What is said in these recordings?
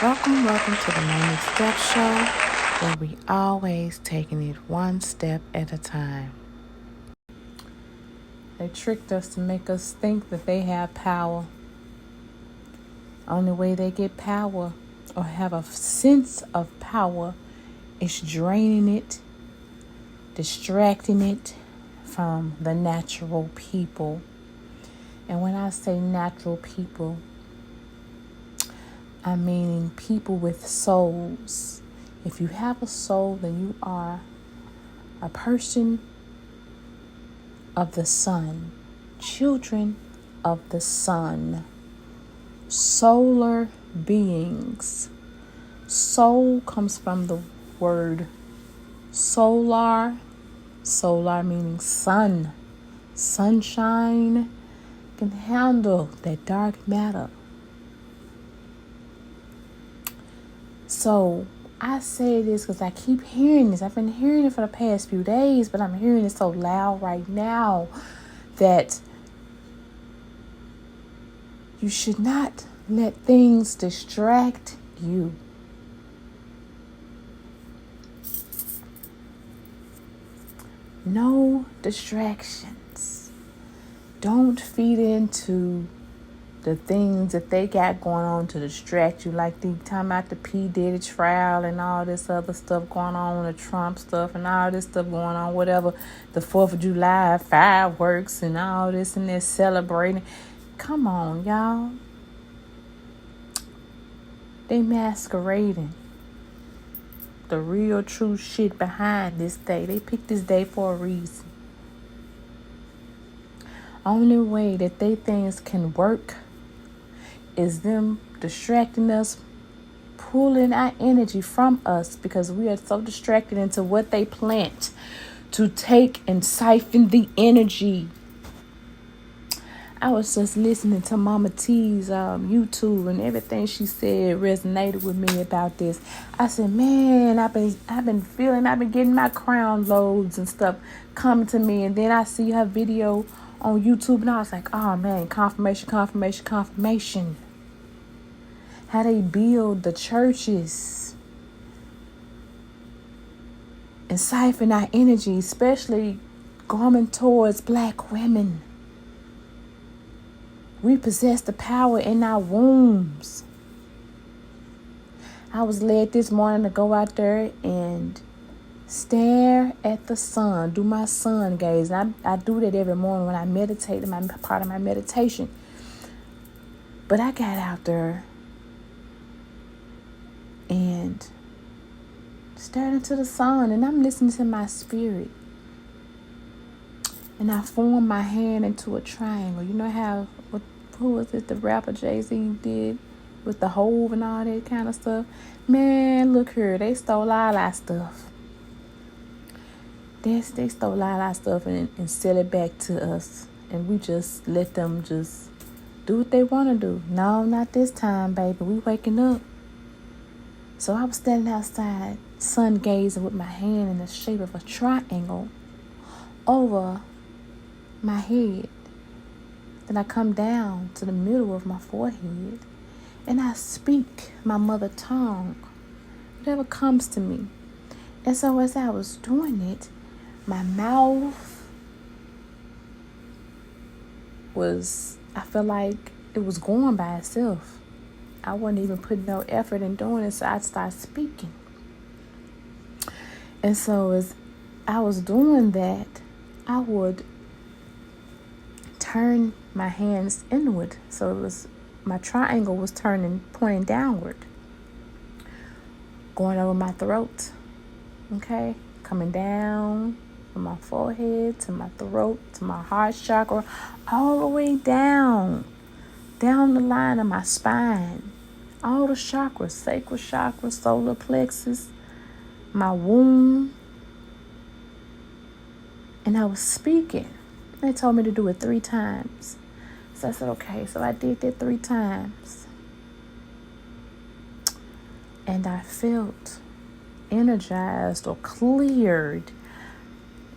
Welcome to the Morning Step Show, where we always taking it one step at a time. They tricked us to make us think that they have power. Only way they get power or have a sense of power is draining it, distracting it from the natural people. And when I say natural people, I mean people with souls. If you have a soul, then you are a person of the sun, children of the sun, solar beings. Soul comes from the word solar, meaning sun. Sunshine can handle that dark matter. So I say this because I keep hearing this. I've been hearing it for the past few days, but I'm hearing it so loud right now that you should not let things distract you. No distractions. Don't feed into the things that they got going on to distract you, like the time about the P. Diddy trial and all this other stuff going on, the Trump stuff and all this stuff going on, whatever, the 4th of July fireworks and all this and they're celebrating. Come on, y'all. They masquerading the real true shit behind this day. They picked this day for a reason. Only way that they things can work is them distracting us, pulling our energy from us because we are so distracted into what they plant to take and siphon the energy. I was just listening to Mama T's YouTube, and everything she said resonated with me about this. I said, man, I've been getting my crown loads and stuff coming to me, and then I see her video on YouTube, and I was like, oh man, confirmation. How they build the churches and siphon our energy, especially going towards black women. We possess the power in our wombs. I was led this morning to go out there and stare at the sun, do my sun gaze. I do that every morning when I meditate, in part of my meditation. But I got out there and stared into the sun, and I'm listening to my spirit. And I formed my hand into a triangle. You know how, who was it, the rapper Jay-Z did with the Hove and all that kind of stuff? Man, look here, they stole all our stuff. They stole all our stuff and sell it back to us. And we just let them just do what they want to do. No, not this time, baby. We waking up. So I was standing outside, sun gazing with my hand in the shape of a triangle over my head. Then I come down to the middle of my forehead and I speak my mother tongue, whatever comes to me. And so as I was doing it, my mouth I felt like it was going by itself. I wasn't even putting no effort in doing it, so I started speaking. And so as I was doing that, I would turn my hands inward. So my triangle was pointing downward, going over my throat. Okay, coming down from my forehead to my throat to my heart chakra, all the way down the line of my spine. All the chakras, sacral chakra, solar plexus, my womb. And I was speaking. They told me to do it 3 times. So I said, okay. So I did that 3 times. And I felt energized or cleared.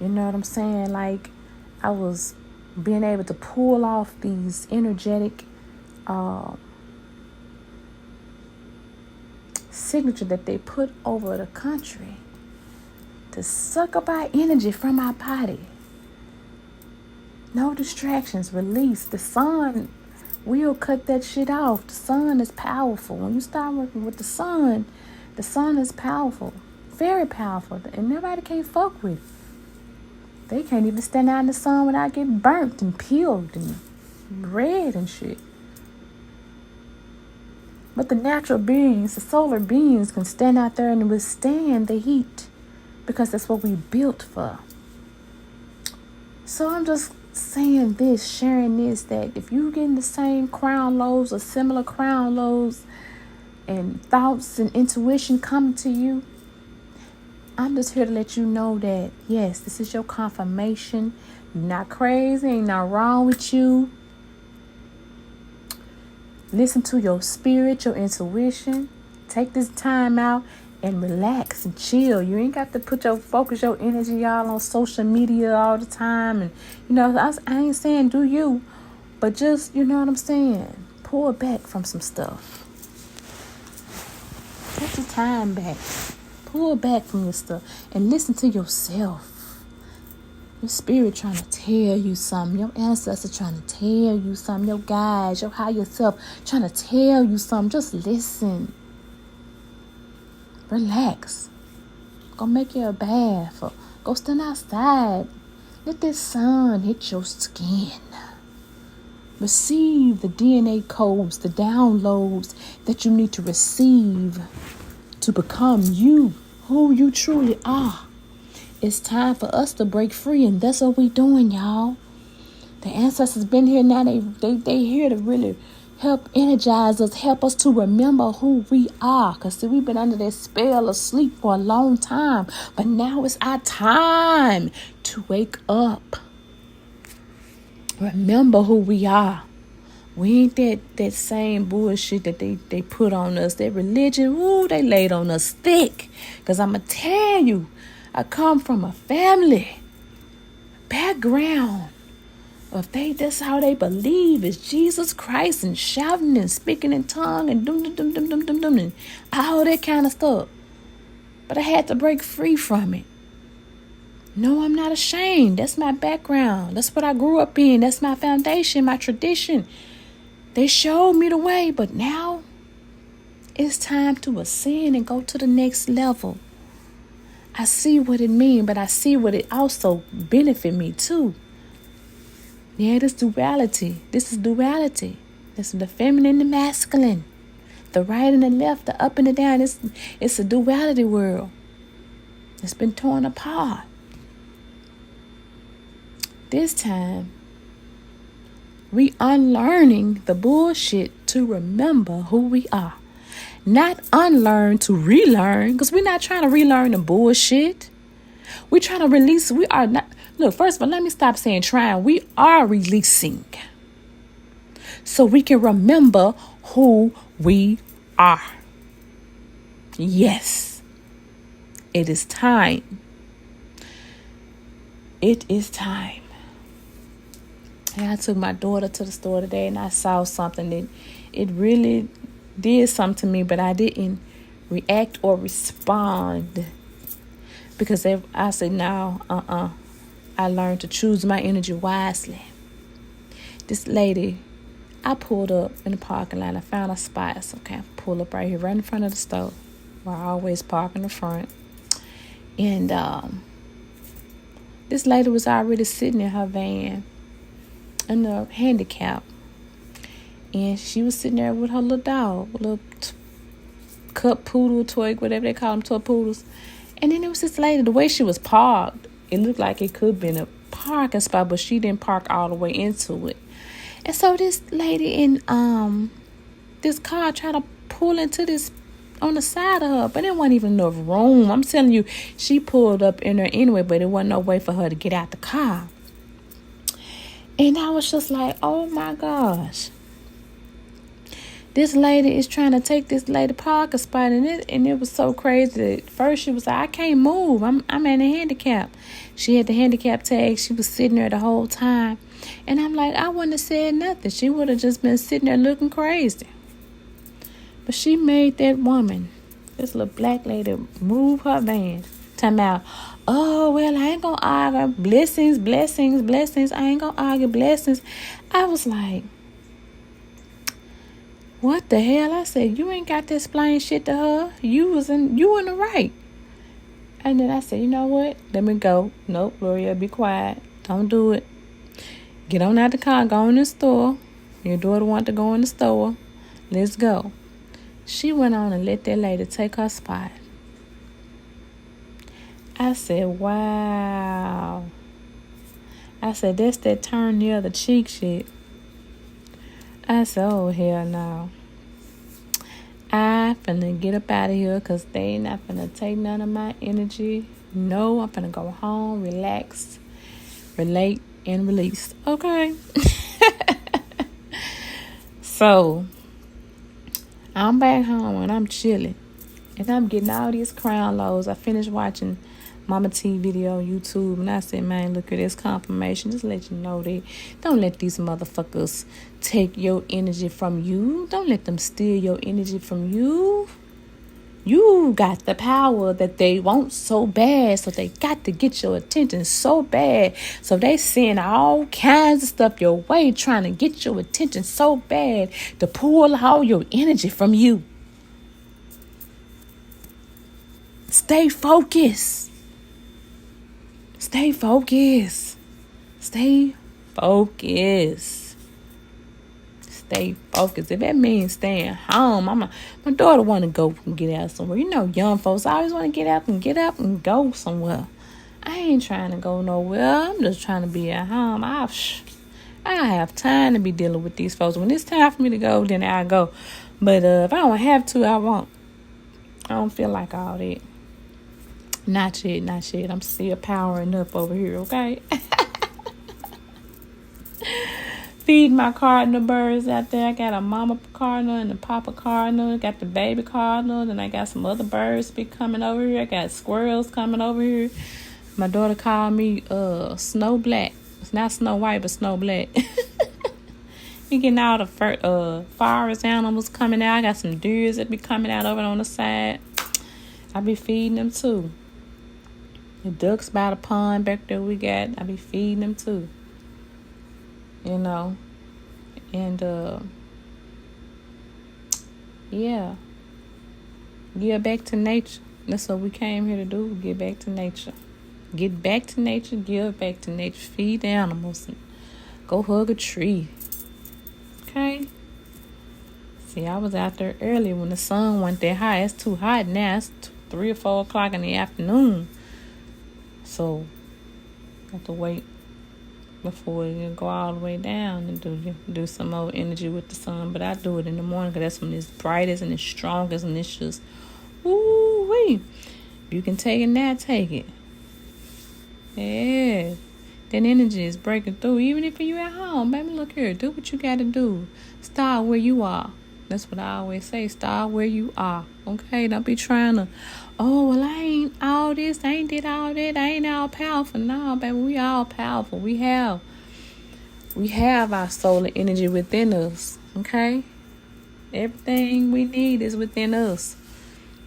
You know what I'm saying? Like I was being able to pull off these energetic signature that they put over the country to suck up our energy from our body. No distractions, release. The sun will cut that shit off. The sun is powerful. When you start working with the sun is powerful. Very powerful. And nobody can't fuck with it. They can't even stand out in the sun without getting burnt and peeled and red and shit. But the natural beings, the solar beings, can stand out there and withstand the heat because that's what we built for. So I'm just saying this, sharing this, that if you getting the same crown loaves or similar crown loaves and thoughts and intuition come to you, I'm just here to let you know that, yes, this is your confirmation. You're not crazy. Ain't nothing wrong with you. Listen to your spirit, your intuition. Take this time out and relax and chill. You ain't got to put your focus, your energy all on social media all the time. And, I ain't saying do you, but just, you know what I'm saying? Pull back from some stuff. Take your time back. Pull back from your stuff and listen to yourself. Your spirit trying to tell you something. Your ancestors trying to tell you something. Your guides, your higher self trying to tell you something. Just listen. Relax. Go make you a bath. Or go stand outside. Let that sun hit your skin. Receive the DNA codes, the downloads that you need to receive to become you, who you truly are. It's time for us to break free, and that's what we're doing, y'all. The ancestors been here now. They here to really help energize us, help us to remember who we are. Because we've been under that spell of sleep for a long time. But now it's our time to wake up. Remember who we are. We ain't that same bullshit that they put on us. That religion, they laid on us thick. Because I'm going to tell you, I come from a family background of that's how they believe is Jesus Christ and shouting and speaking in tongue and and all that kind of stuff. But I had to break free from it. No, I'm not ashamed. That's my background. That's what I grew up in. That's my foundation, my tradition. They showed me the way, but now it's time to ascend and go to the next level. I see what it means, but I see what it also benefit me too. Yeah, this duality. This is duality. This is the feminine and the masculine. The right and the left, the up and the down. It's a duality world. It's been torn apart. This time, we unlearning the bullshit to remember who we are. Not unlearn to relearn, because we're not trying to relearn the bullshit. We're trying to release. We are not. Look, first of all, let me stop saying trying. We are releasing. So we can remember who we are. Yes. It is time. It is time. And I took my daughter to the store today and I saw something that it really did something to me, but I didn't react or respond because I said, no, I learned to choose my energy wisely. This lady, I pulled up in the parking lot. I found a spot. So, okay, I pull up right here, right in front of the store where I always park in the front. And this lady was already sitting in her van in the handicap. And she was sitting there with her little dog, little cup poodle, toy, whatever they call them, toy poodles. And then there was this lady, the way she was parked, it looked like it could have been a parking spot, but she didn't park all the way into it. And so this lady in this car tried to pull into this on the side of her, but there wasn't even enough room. I'm telling you, she pulled up in there anyway, but there wasn't no way for her to get out the car. And I was just like, oh my gosh. This lady is trying to take this lady parking spot, and it was so crazy. At first, she was like, I can't move. I'm in a handicap. She had the handicap tag. She was sitting there the whole time. And I'm like, I wouldn't have said nothing. She would have just been sitting there looking crazy. But she made that woman This little black lady moved her van. Talking about, oh, well, I ain't gonna argue. Blessings, blessings, blessings. I ain't gonna argue blessings. I was like, what the hell? I said, you ain't got to explain shit to her. You in the right. And then I said, you know what? Let me go. Nope, Gloria, be quiet. Don't do it. Get on out the car. Go in the store. Your daughter want to go in the store. Let's go. She went on and let that lady take her spot. I said, wow. I said, that's that turn the other cheek shit. I said, oh, hell no. I finna get up out of here because they not finna take none of my energy. No, I'm finna go home, relax, relate, and release. Okay? So, I'm back home and I'm chilling. And I'm getting all these crown lows. I finished watching Mama T video on YouTube. And I said, man, look at this confirmation. Just let you know that don't let these motherfuckers take your energy from you. Don't let them steal your energy from you. You got the power that they want so bad. So they got to get your attention so bad. So they send all kinds of stuff your way, trying to get your attention so bad to pull all your energy from you. Stay focused. Stay focused. Stay focused. Stay focused. If that means staying home, my daughter want to go and get out somewhere. You know, young folks always want to get up and go somewhere. I ain't trying to go nowhere. I'm just trying to be at home. I have time to be dealing with these folks. When it's time for me to go, then I'll go. But if I don't have to, I won't. I don't feel like all that. Not yet. I'm still powering up over here, okay? Feed my cardinal birds out there. I got a mama cardinal and a papa cardinal. Got the baby cardinal. Then I got some other birds be coming over here. I got squirrels coming over here. My daughter called me Snow Black. It's not Snow White, but Snow Black. You getting all the forest animals coming out. I got some deers that be coming out over on the side. I be feeding them too. The ducks by the pond back there we got, I be feeding them too. You know. And yeah. Give back to nature. That's what we came here to do. Get back to nature. Get back to nature, give back to nature. Feed the animals. And go hug a tree. Okay? See, I was out there early when the sun went that high. It's too hot now. It's 3 or 4 o'clock in the afternoon. So, I have to wait before you go all the way down and do some more energy with the sun. But I do it in the morning because that's when it's brightest and it's strongest and it's just, woo-wee. If you can take it now, take it. Yeah. That energy is breaking through. Even if you're at home, baby, look here. Do what you got to do. Start where you are. That's what I always say. Start where you are. Okay? Don't be trying to, oh, well, I ain't all this. I ain't did all that. I ain't all powerful. No, baby, we all powerful. We have our solar energy within us. Okay? Everything we need is within us.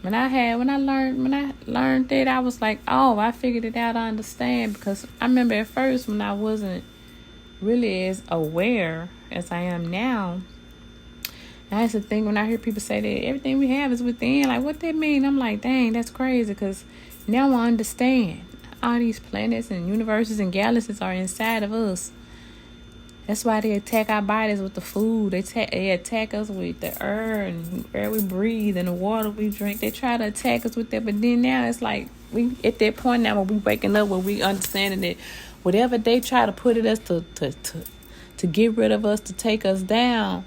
When I learned that, I was like, oh, I figured it out. I understand. Because I remember at first when I wasn't really as aware as I am now, I used to think when I hear people say that everything we have is within, like, what that mean? I'm like, dang, that's crazy, because now I understand. All these planets and universes and galaxies are inside of us. That's why they attack our bodies with the food. They attack us with the air and air we breathe and the water we drink. They try to attack us with that, but then now it's like we at that point now when we waking up, where we understanding that whatever they try to put at us to get rid of us, to take us down,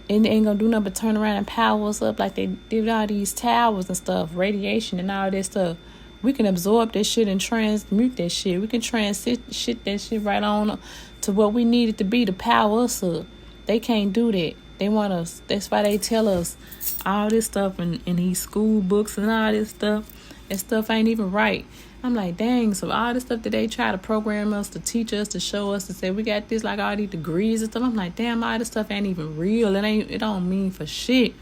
and they ain't gonna do nothing but turn around and power us up like they did all these towers and stuff, radiation and all that stuff. We can absorb that shit and transmute that shit. We can shit that shit right on to what we need it to be to power us up. They can't do that. They want us. That's why they tell us all this stuff in these school books and all this stuff. That stuff ain't even right. I'm like, dang, so all this stuff that they try to program us, to teach us, to show us, to say we got this, like all these degrees and stuff. I'm like, damn, all this stuff ain't even real. It don't mean for shit.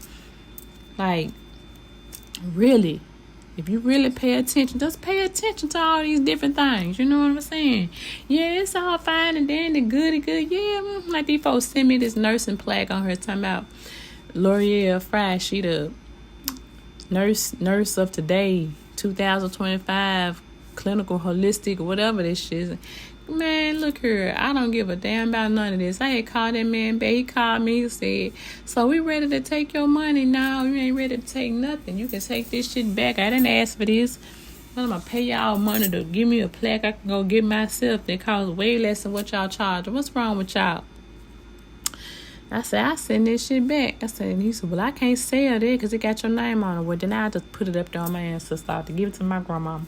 Like, Really, if you really pay attention, just pay attention to all these different things. You know what I'm saying? Yeah, it's all fine and dandy, goody good. Yeah, like these folks send me this nursing plaque on her talking about L'Oreal Fry. She the nurse of today, 2025, clinical holistic, whatever this shit is. Man, look here. I don't give a damn about none of this. I had called that man back. He called me and said, so we ready to take your money? No, you ain't ready to take nothing. You can take this shit back. I didn't ask for this. I'm going to pay y'all money to give me a plaque I can go get myself that costs way less than what y'all charge. What's wrong with y'all? I said, I send this shit back. I said, and he said, well, I can't sell it because it got your name on it. Well, then I just put it up there on my ancestor to give it to my grandma.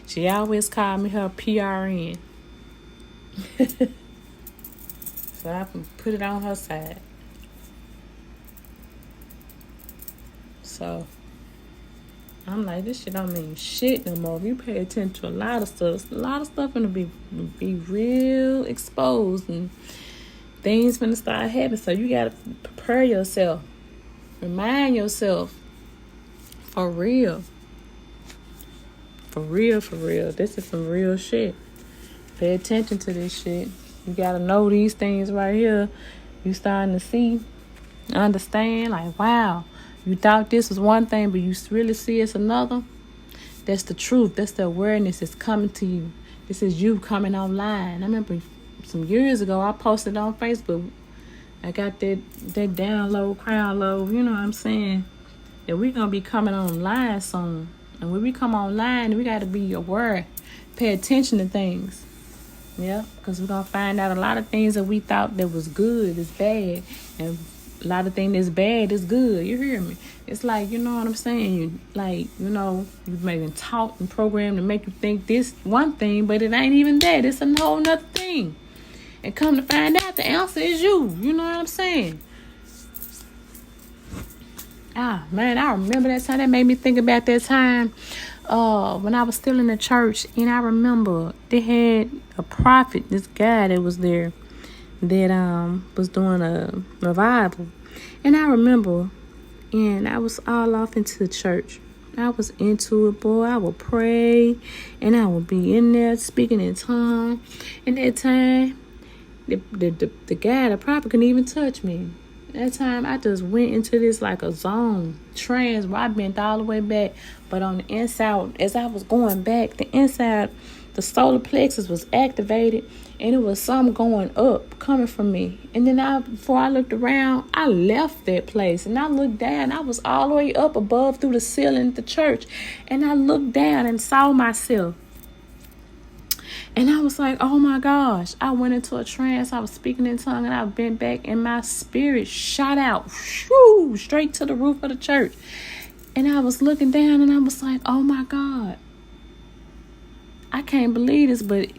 She always called me her PRN. So I can put it on her side. So I'm like, this shit don't mean shit no more. If you pay attention to a lot of stuff gonna be real exposed and things gonna start happening. So you gotta prepare yourself. Remind yourself. For real. For real. This is some real shit. Pay attention to this shit. You gotta know these things right here. You starting to see, understand, like, wow, you thought this was one thing, but you really see it's another. That's the truth. That's the awareness that's coming to you. This is you coming online. I remember some years ago, I posted on Facebook. I got that download, crown low, you know what I'm saying? That we're gonna be coming online soon. And when we come online, we got to be aware, pay attention to things. Yeah, because we're going to find out a lot of things that we thought that was good is bad. And a lot of things that's bad is good. You hear me? It's like, you know what I'm saying? You've been taught and programmed to make you think this one thing, but it ain't even that. It's a whole nother thing. And come to find out, the answer is you. You know what I'm saying? Ah, man, I remember that time. That made me think about that time when I was still in the church. And I remember they had a prophet, this guy that was there that was doing a revival. And I remember, and I was all off into the church. I was into it, boy. I would pray, and I would be in there speaking in tongues. And that time, the guy, the prophet, couldn't even touch me. That time, I just went into this like a zone, trance, where I bent all the way back. But on the inside, as I was going back, the inside, the solar plexus was activated, and it was something going up, coming from me. And then before I looked around, I left that place, and I looked down. I was all the way up above through the ceiling of the church, and I looked down and saw myself. And I was like, oh my gosh. I went into a trance. I was speaking in tongue, and I bent back, and my spirit shot out straight to the roof of the church. And I was looking down, and I was like, oh my God. I can't believe this, but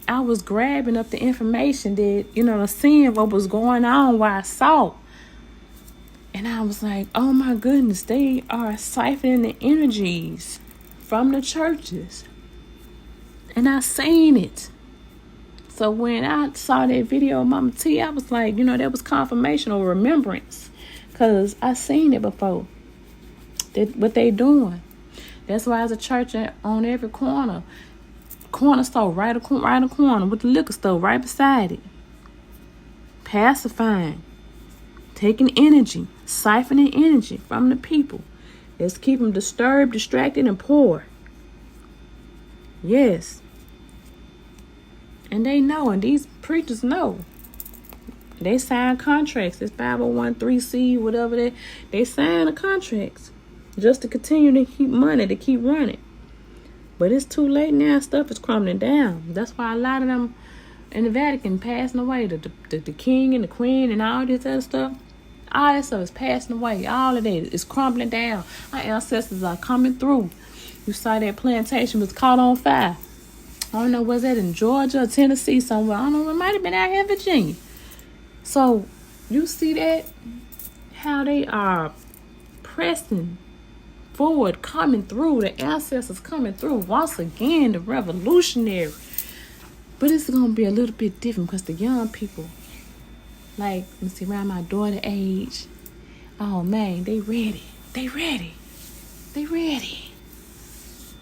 I was grabbing up the information that, seeing what was going on while I saw. And I was like, oh my goodness, they are siphoning the energies from the churches. And I seen it. So when I saw that video of Mama T, I was like, that was confirmation or remembrance. Because I seen it before. What they doing. That's why there's a church on every corner. Corner store right a corner with the liquor store right beside it. Pacifying. Taking energy. Siphoning energy from the people. Let's keep them disturbed, distracted, and poor. Yes. And they know, and these preachers know. They sign contracts. It's 501(c), whatever they sign the contracts just to continue to keep money, to keep running. But it's too late now. Stuff is crumbling down. That's why a lot of them in the Vatican passing away. The king and the queen and all this other stuff. All that stuff is passing away. All of that is crumbling down. Our ancestors are coming through. You saw that plantation was caught on fire. I don't know, was that in Georgia or Tennessee somewhere? I don't know, it might have been out here in Virginia. So, you see that? How they are pressing forward, coming through. The ancestors coming through. Once again, the revolutionary. But it's going to be a little bit different because the young people, like, let me see, around my daughter age, oh man, they ready. They ready. They ready.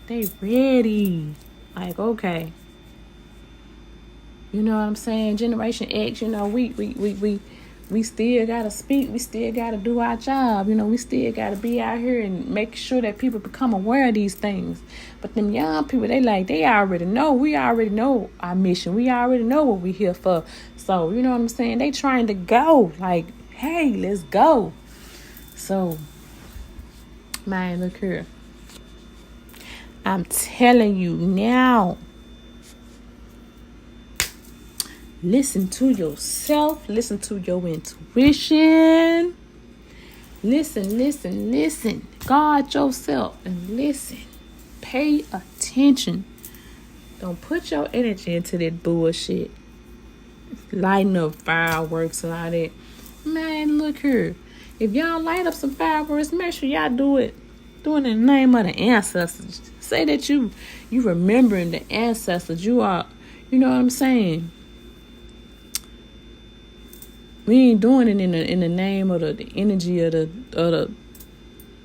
They ready. Like, okay. You know what I'm saying? Generation X, you know, we still gotta speak. We still gotta do our job. You know, we still gotta be out here and make sure that people become aware of these things. But them young people, they already know. We already know our mission. We already know what we here for. So, you know what I'm saying? They trying to go. Like, hey, let's go. So, man, look here. I'm telling you now. Listen to yourself. Listen to your intuition. Listen. Guard yourself and listen. Pay attention. Don't put your energy into that bullshit. Lighting up fireworks and all that. Man, look here. If y'all light up some fireworks, make sure y'all do it in the name of the ancestors. Say that you remembering the ancestors. You are, you know what I'm saying? We ain't doing it in the name of the energy of the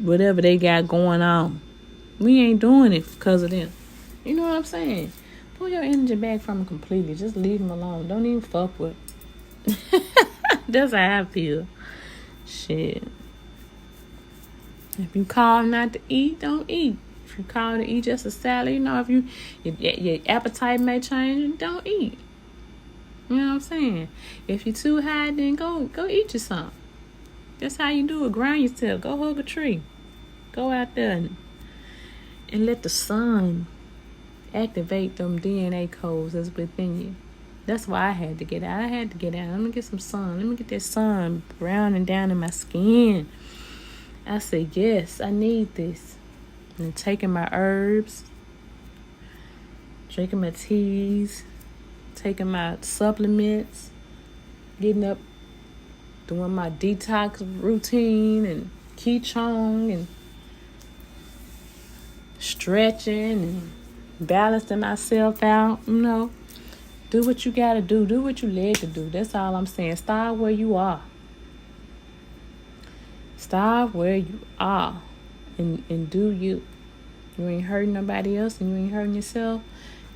whatever they got going on. We ain't doing it because of them. You know what I'm saying? Pull your energy back from them completely. Just leave them alone. Don't even fuck with them. That's how I feel. Shit. If you call not to eat, don't eat. If you call to eat just a salad, you know, if your appetite may change, don't eat. You know what I'm saying? If you're too high, then go eat you something. That's how you do it. Ground yourself. Go hug a tree. Go out there and let the sun activate them DNA codes that's within you. That's why I had to get out. Let me get some sun. Let me get that sun browning down in my skin. I said, yes, I need this. And taking my herbs, drinking my teas, taking my supplements, getting up, doing my detox routine and Qigong and stretching and balancing myself out, you know. Do what you gotta do. Do what you led to do. That's all I'm saying. Start where you are. Start where you are and do you. You ain't hurting nobody else and you ain't hurting yourself.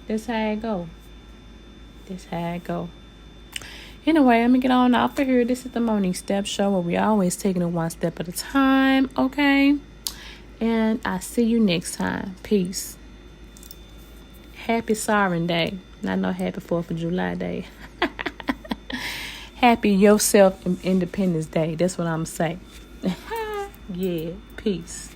That's how it go. Anyway, let me get on off of here. This is the Monique Step Show where we always taking it one step at a time, okay? And I see you next time. Peace. Happy Sovereign Day. Not no happy 4th of July Day. Happy Yourself Independence Day. That's what I'm saying. Yeah, peace.